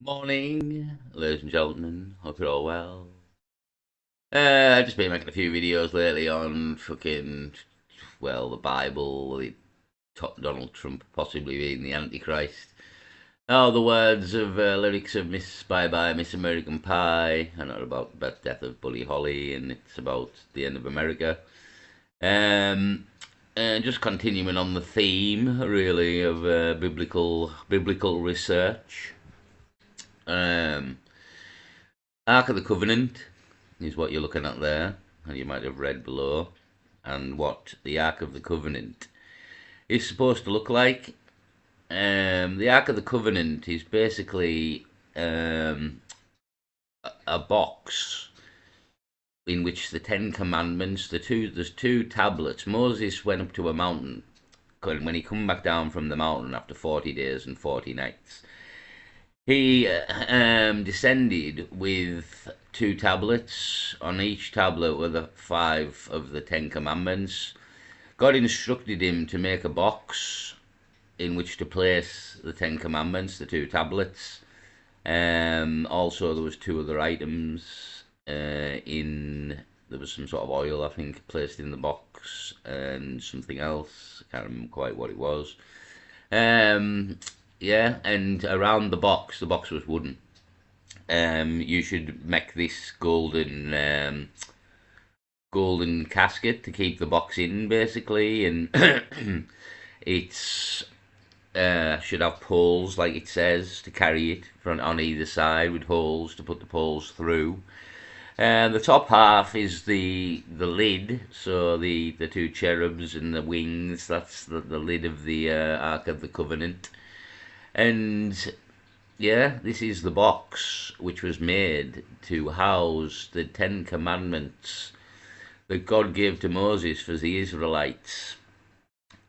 Morning, ladies and gentlemen. Hope you're all well. I've just been making a few videos lately on the Bible, the top Donald Trump possibly being the Antichrist. Oh, the words of lyrics of Miss Bye Bye Miss American Pie, and not about the death of Buddy Holly, and it's about the end of America. Um, and just continuing on the theme, really, of biblical research. Um, Ark of the Covenant is what you're looking at there, and you might have read below, and what the Ark of the Covenant is supposed to look like. The Ark of the Covenant is basically a box in which the Ten Commandments, there's two tablets. Moses went up to a mountain, and when he come back down from the mountain after 40 days and 40 nights, he descended with two tablets. On each tablet were the five of the Ten Commandments. God instructed him to make a box in which to place the Ten Commandments, the two tablets. Also, there was two other items. There was some sort of oil, I think, placed in the box, and something else. I can't remember quite what it was. Um, yeah, and around the box was wooden. You should make this golden casket to keep the box in, basically, and it's should have poles, like it says, to carry it from on either side with holes to put the poles through. The top half is the lid, so the two cherubs and the wings. That's the lid of the Ark of the Covenant, and yeah, this is the box which was made to house the Ten Commandments that God gave to Moses for the Israelites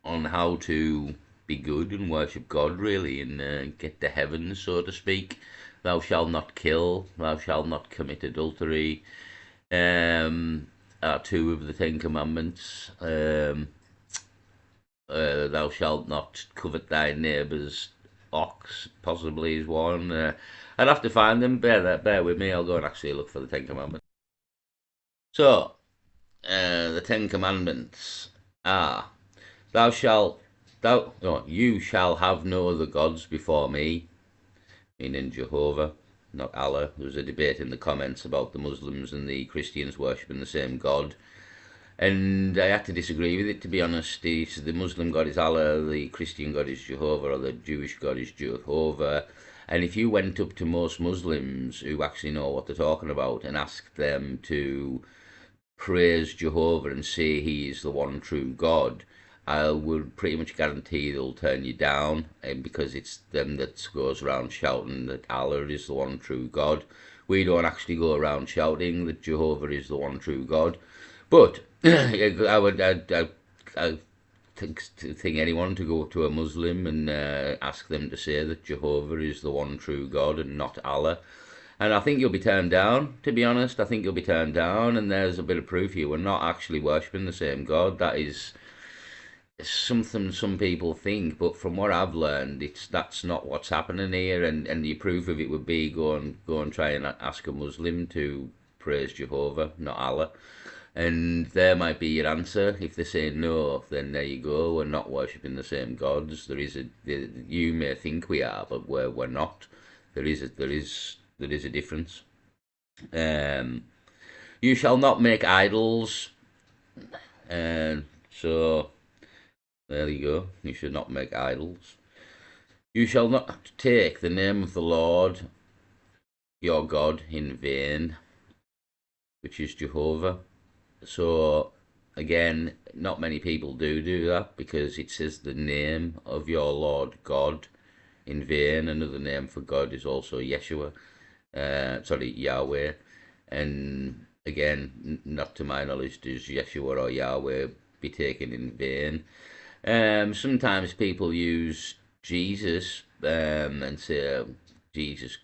on how to be good and worship God, really, and get to heaven, so to speak. Thou shalt not kill, thou shalt not commit adultery, are two of the Ten Commandments. Thou shalt not covet thy neighbour's ox, possibly is one. I'd have to find them. Bear with me. I'll go and actually look for the Ten Commandments. So, the Ten Commandments are: you shall have no other gods before me, meaning Jehovah, not Allah. There was a debate in the comments about the Muslims and the Christians worshipping the same God. And I had to disagree with it, to be honest. The Muslim God is Allah, the Christian God is Jehovah, or the Jewish God is Jehovah. And if you went up to most Muslims who actually know what they're talking about and asked them to praise Jehovah and say he is the one true God, I would pretty much guarantee they'll turn you down, because it's them that goes around shouting that Allah is the one true God. We don't actually go around shouting that Jehovah is the one true God. But I think anyone to go to a Muslim and ask them to say that Jehovah is the one true God and not Allah. And I think you'll be turned down, to be honest. I think you'll be turned down, and there's a bit of proof here. We're not actually worshipping the same God. That is something some people think, but from what I've learned, that's not what's happening here. And the proof of it would be go and try and ask a Muslim to praise Jehovah, not Allah. And there might be your answer. If they say no, then there you go. We're not worshipping the same gods. You may think we are, but we're not. There is a difference. Um, you shall not make idols. And so there you go. You should not make idols. You shall not take the name of the Lord your God in vain, which is Jehovah. So again, not many people do that, because it says the name of your Lord God in vain. Another name for God is also Yeshua, Yahweh. And again, not to my knowledge does Yeshua or Yahweh be taken in vain. Sometimes people use Jesus, and say Jesus,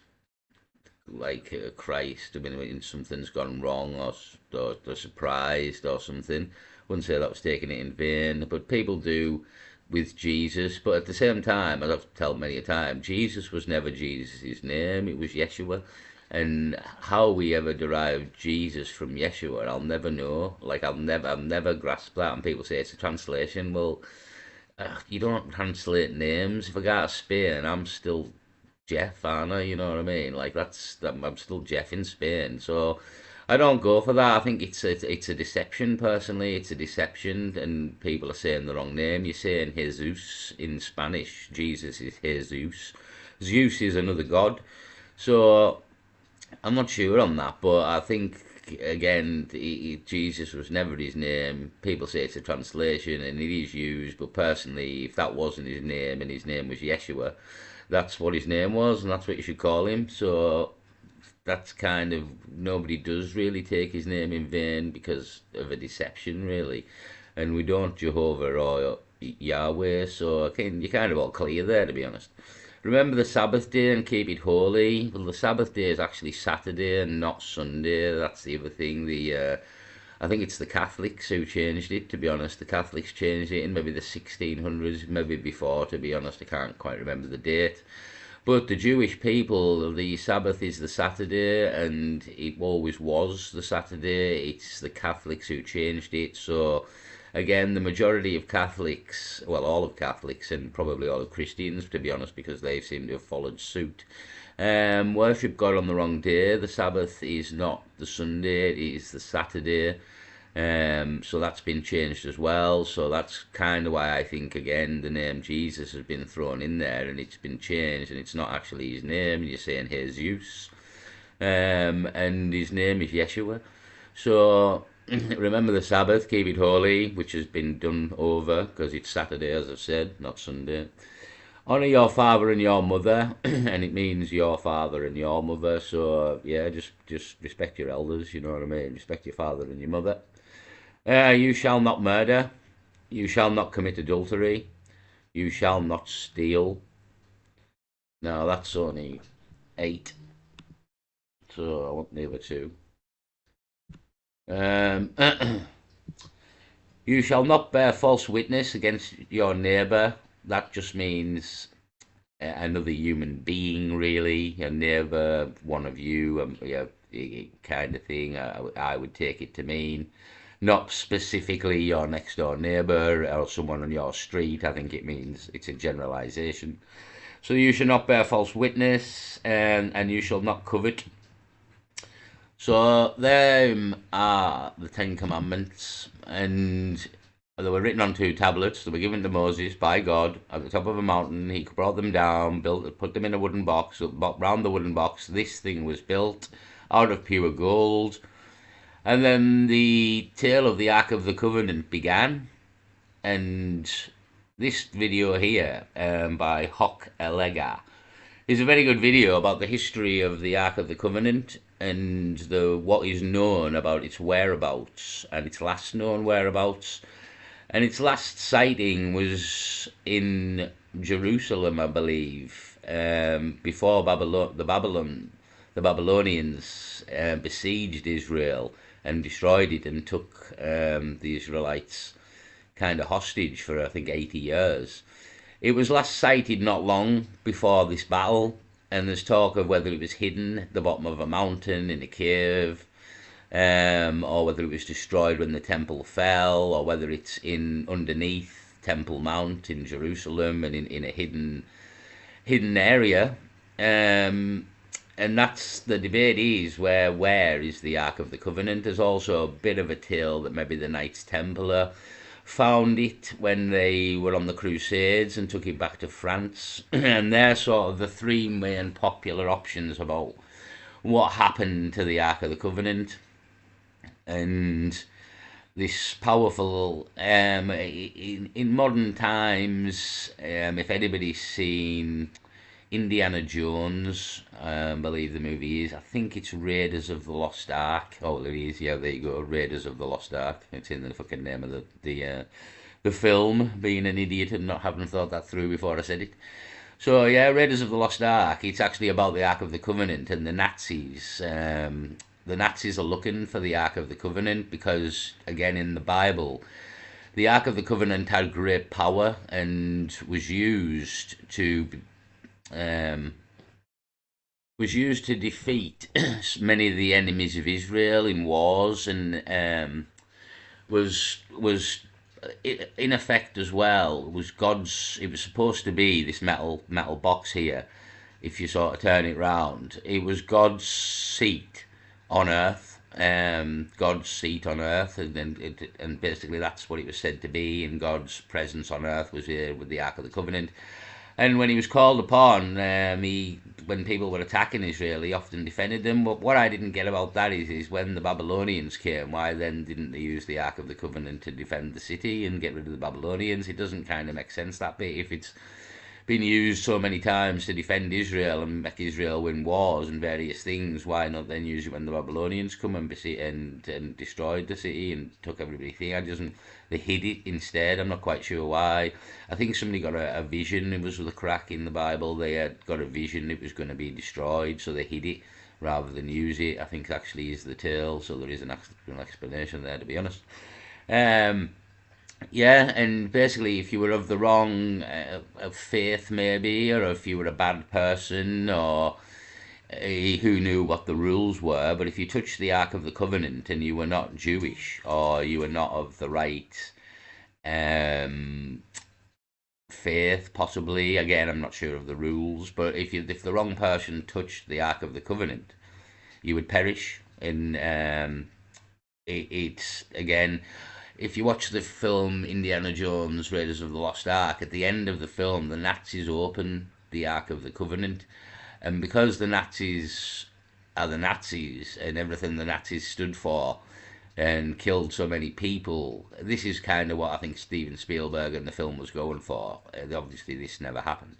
like Christ. I mean, when something's gone wrong, or they're surprised or something. Wouldn't say that was taking it in vain, but people do with Jesus, but at the same time, as I've told many a time, Jesus was never Jesus' name, it was Yeshua. And how we ever derived Jesus from Yeshua, I'll never know. Like I'll never grasp that. And people say it's a translation. Well, you don't translate names. If I go to Spain, I'm still Jeff, aren't I? You know what I mean? Like I'm still Jeff in Spain. So I don't go for that. I think it's a deception. Personally, it's a deception, and people are saying the wrong name. You're saying Jesus in Spanish. Jesus is Jesus. Zeus is another god. So I'm not sure on that, but I think again, Jesus was never his name. People say it's a translation, and it is used. But personally, if that wasn't his name and his name was Yeshua, that's what his name was, and that's what you should call him. So that's kind of nobody does really take his name in vain because of a deception, really, and we don't Jehovah or Yahweh. So you're kind of all clear there, to be honest. Remember the Sabbath day and keep it holy. Well, the Sabbath day is actually Saturday and not Sunday. That's the other thing. I think it's the Catholics who changed it, to be honest. The Catholics changed it in maybe the 1600s, maybe before, to be honest. I can't quite remember the date. But the Jewish people, the Sabbath is the Saturday, and it always was the Saturday. It's the Catholics who changed it. So, again, the majority of Catholics, well, all of Catholics, and probably all of Christians, to be honest, because they seem to have followed suit, worship God on the wrong day. The Sabbath is not the Sunday, it is the Saturday. So that's been changed as well. So that's kind of why I think, again, the name Jesus has been thrown in there and it's been changed and it's not actually his name. You're saying Jesus. And his name is Yeshua. So remember the Sabbath, keep it holy, which has been done over because it's Saturday, as I've said, not Sunday. Honour your father and your mother, and it means your father and your mother. So yeah, just respect your elders. You know what I mean. Respect your father and your mother. You shall not murder. You shall not commit adultery. You shall not steal. Now that's only 8. So I want the other 2. You shall not bear false witness against your neighbour. That just means another human being, really, a neighbour, one of you, yeah, kind of thing. I would take it to mean not specifically your next door neighbour or someone on your street. I think it means it's a generalisation. So you shall not bear false witness, and you shall not covet. So them are the 10 Commandments, and they were written on 2 tablets. They were given to Moses by God at the top of a mountain. He brought them down, put them in a wooden box. Round the wooden box, this thing was built out of pure gold. And then the tale of the Ark of the Covenant began. And this video here, by Hock Elega, is a very good video about the history of the Ark of the Covenant and what is known about its whereabouts and its last known whereabouts. And its last sighting was in Jerusalem, I believe, before the Babylonians besieged Israel and destroyed it and took the Israelites kind of hostage for, I think, 80 years. It was last sighted not long before this battle, and there's talk of whether it was hidden at the bottom of a mountain in a cave, or whether it was destroyed when the temple fell, or whether it's in underneath Temple Mount in Jerusalem and in a hidden area. And that's the debate is where is the Ark of the Covenant. There's also a bit of a tale that maybe the Knights Templar found it when they were on the Crusades and took it back to France. And they're sort of the 3 main popular options about what happened to the Ark of the Covenant. And this powerful, in modern times, if anybody's seen Indiana Jones, I believe the movie is. I think it's Raiders of the Lost Ark. Oh, it is. Yeah, there you go. Raiders of the Lost Ark. It's in the fucking name of the film. Being an idiot and not having thought that through before I said it. So yeah, Raiders of the Lost Ark. It's actually about the Ark of the Covenant and the Nazis. The Nazis are looking for the Ark of the Covenant because, again, in the Bible, the Ark of the Covenant had great power and um, was used to defeat many of the enemies of Israel in wars, and was in effect as well was God's. It was supposed to be this metal box here. If you sort of turn it round, it was God's seat on earth. God's seat on earth, and basically that's what it was said to be. And God's presence on earth was here with the Ark of the Covenant. And when he was called upon, when people were attacking Israel, he often defended them. But what I didn't get about that is when the Babylonians came, why then didn't they use the Ark of the Covenant to defend the city and get rid of the Babylonians? It doesn't kind of make sense that bit. If it's been used so many times to defend Israel and make Israel win wars and various things, why not then use it when the Babylonians come and destroyed the city and took everything? They hid it instead. I'm not quite sure why. I think somebody got a vision. It was with a crack in the Bible. They had got a vision it was going to be destroyed, so they hid it rather than use it. I think actually is the tale, so there is an explanation there, to be honest. Yeah, and basically, if you were of the wrong of faith, maybe, or if you were a bad person, or who knew what the rules were, but if you touched the Ark of the Covenant and you were not Jewish, or you were not of the right um, faith, possibly, again, I'm not sure of the rules, but if the wrong person touched the Ark of the Covenant, you would perish. And it's again, if you watch the film Indiana Jones Raiders of the Lost Ark, at the end of the film the Nazis open the Ark of the Covenant, and because the Nazis are the Nazis and everything the Nazis stood for and killed so many people, this is kind of what I think Steven Spielberg and the film was going for. Obviously this never happened.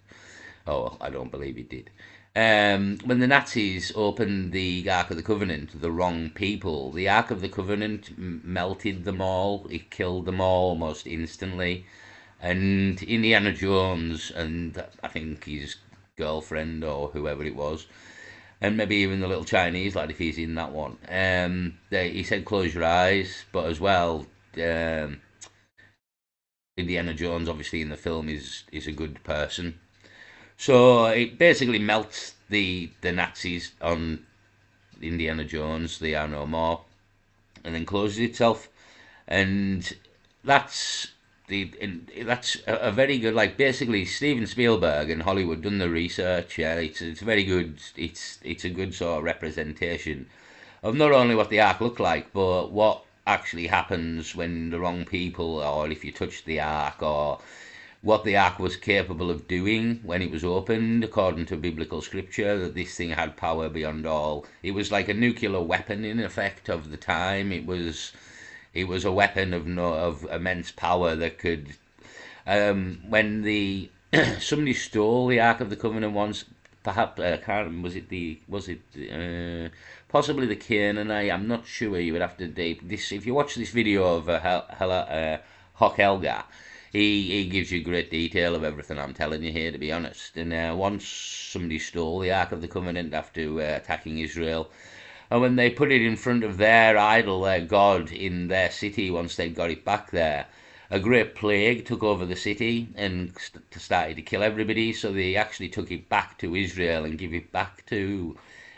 Oh, I don't believe it did. When the Nazis opened the Ark of the Covenant, the wrong people, the Ark of the Covenant melted them all. It killed them all almost instantly. And Indiana Jones and I think his girlfriend or whoever it was, and maybe even the little Chinese lad if he's in that one, he said close your eyes, but as well, Indiana Jones obviously in the film is a good person. So it basically melts the Nazis on Indiana Jones, They Are No More, and then closes itself. And that's that's a very good, like, basically Steven Spielberg and Hollywood done the research. Yeah, it's very good. It's a good sort of representation of not only what the Ark looked like, but what actually happens when the wrong people, or if you touch the Ark, or what the Ark was capable of doing when it was opened, according to biblical scripture, that this thing had power beyond all. It was like a nuclear weapon in effect of the time. It was a weapon of immense power that could. When the somebody stole the Ark of the Covenant once, perhaps I can't remember, possibly the Canaanite. I'm not sure. You would have to date this if you watch this video of Hock Helga. He gives you great detail of everything I'm telling you here, to be honest. And once somebody stole the Ark of the Covenant after attacking Israel, and when they put it in front of their idol, their god, in their city, once they got it back there, a great plague took over the city and started to kill everybody. So they actually took it back to Israel and give it back to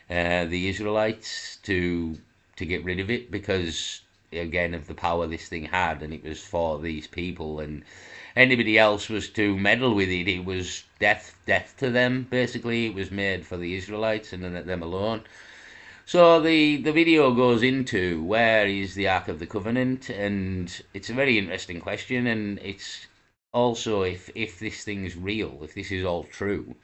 the Israelites to get rid of it, because again of the power this thing had, and it was for these people, and anybody else was to meddle with it, it was death to them. Basically, it was made for the Israelites and them alone. So the video goes into where is the Ark of the Covenant, and it's a very interesting question, and it's also if this thing is real, if this is all true,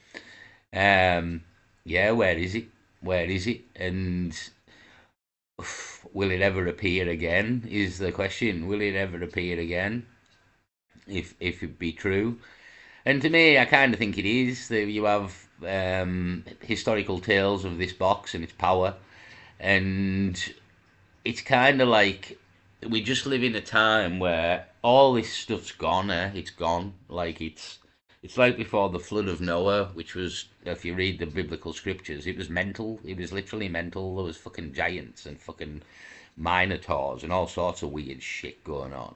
yeah, where is it, and will it ever appear again, is the question. Will it ever appear again if it be true? And to me, I kind of think it is. You have historical tales of this box and its power, and it's kind of like we just live in a time where all this stuff's gone. It's gone. Like it's like before the flood of Noah, which was, if you read the biblical scriptures, it was mental. It was literally mental. There was fucking giants and fucking minotaurs and all sorts of weird shit going on.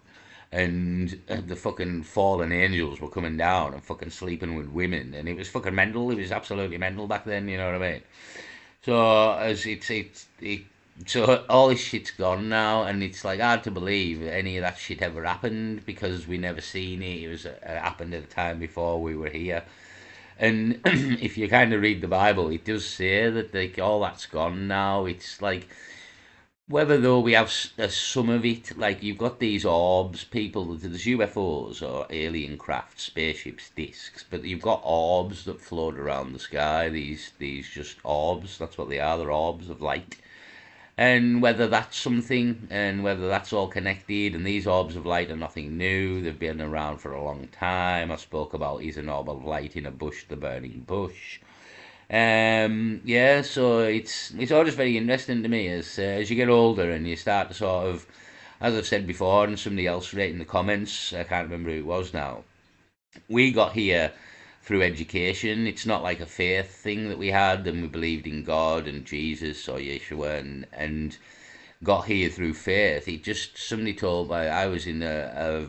and the fucking fallen angels were coming down and fucking sleeping with women, and it was fucking mental. It was absolutely mental back then. You know what I mean? So as so all this shit's gone now, and it's like hard to believe any of that shit ever happened because we never seen it. It was happened at a time before we were here. And if you kind of read the Bible, it does say that like all that's gone now. It's like whether though we have some of it, like you've got these orbs, people, there's UFOs or alien craft, spaceships, discs, but you've got orbs that float around the sky. These just orbs. That's what they are. They're orbs of light. And whether that's something, and whether that's all connected, and these orbs of light are nothing new. They've been around for a long time. I spoke about is an orb of light in a bush, the burning bush. Yeah, so it's all just very interesting to me as you get older and you start to sort of, as I've said before, and somebody else wrote in the comments, I can't remember who it was now. We got here through education. It's not like a faith thing that we had and we believed in God and Jesus or Yeshua and got here through faith. It just somebody told me I was in a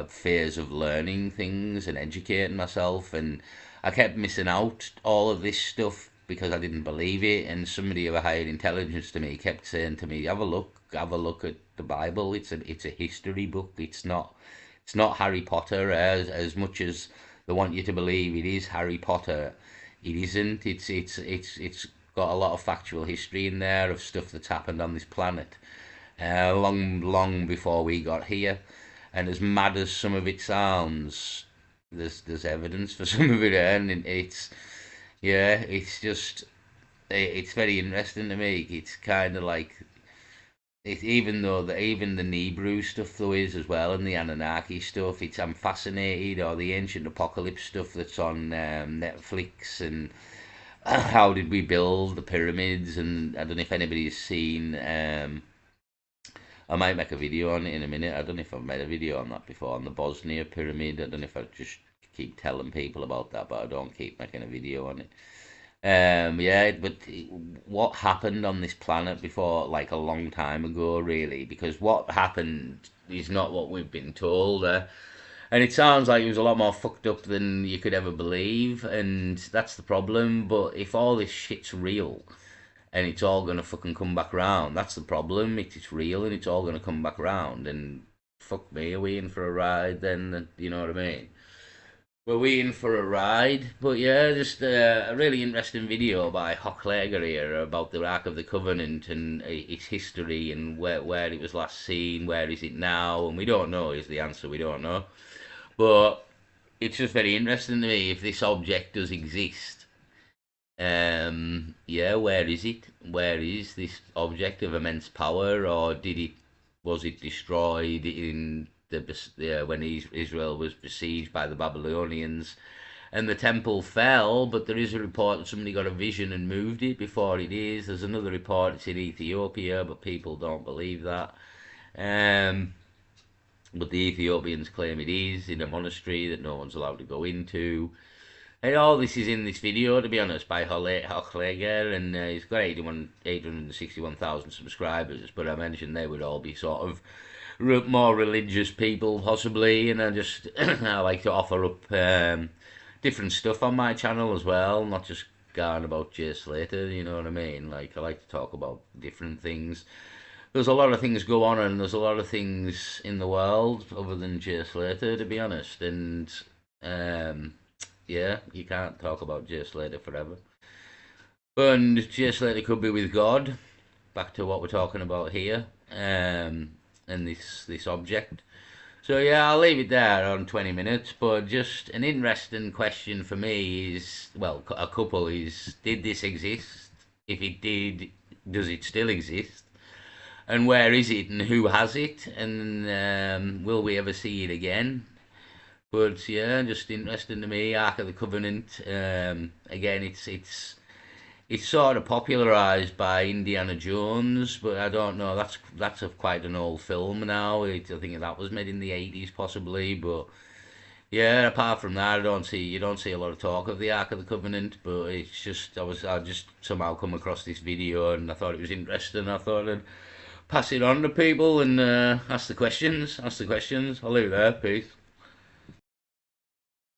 phase of learning things and educating myself, and I kept missing out all of this stuff because I didn't believe it. And somebody of a higher intelligence to me kept saying to me, have a look at the Bible. It's a history book. It's not Harry Potter as much as they want you to believe it is Harry Potter. It isn't. It's got a lot of factual history in there of stuff that's happened on this planet, long before we got here. And as mad as some of it sounds, there's evidence for some of it, and it's yeah, it's just it's very interesting to me. It's kind of like it, even the Nebrew stuff though is as well, and the Anunnaki stuff. I'm fascinated, or the ancient apocalypse stuff that's on Netflix, and how did we build the pyramids? And I don't know if anybody's seen. I might make a video on it in a minute. I don't know if I've made a video on that before, on the Bosnia pyramid. I don't know if I just keep telling people about that, but I don't keep making a video on it. Yeah, but what happened on this planet before, like a long time ago, really? Because what happened is not what we've been told. And it sounds like it was a lot more fucked up than you could ever believe, and that's the problem. But if all this shit's real, and it's all gonna fucking come back round. That's the problem. It's real and it's all gonna come back round. And fuck me, are we in for a ride then? You know what I mean? Were we in for a ride? But yeah, just a really interesting video by Hochleger here about the Ark of the Covenant and its history and where it was last seen, where is it now, and we don't know is the answer. We don't know, but it's just very interesting to me if this object does exist. Yeah, where is it? Where is this object of immense power, or was it destroyed in when Israel was besieged by the Babylonians, and the temple fell? But there is a report that somebody got a vision and moved it before it is. There's another report it's in Ethiopia, but people don't believe that. Um, but the Ethiopians claim it is in a monastery that no one's allowed to go into. And all this is in this video, to be honest, by Hochleger, and he's got 861,000 subscribers, but I mentioned they would all be sort of more religious people, possibly, and I like to offer up different stuff on my channel as well, not just going about Jay Slater, you know what I mean? Like, I like to talk about different things. There's a lot of things go on, and there's a lot of things in the world other than Jay Slater, to be honest, and yeah, you can't talk about Jay Slater forever. And Jay Slater could be with God. Back to what we're talking about here, and this object. So yeah, I'll leave it there on 20 minutes. But just an interesting question for me is, well, a couple is, did this exist? If it did, does it still exist? And where is it? And who has it? And will we ever see it again? But yeah, just interesting to me. Ark of the Covenant. Again, it's sort of popularized by Indiana Jones, but I don't know. That's quite an old film now. I think that was made in the 80s, possibly. But yeah, apart from that, you don't see a lot of talk of the Ark of the Covenant. But it's just I just somehow come across this video and I thought it was interesting. I thought I'd pass it on to people and ask the questions. Ask the questions. I'll leave it there. Peace.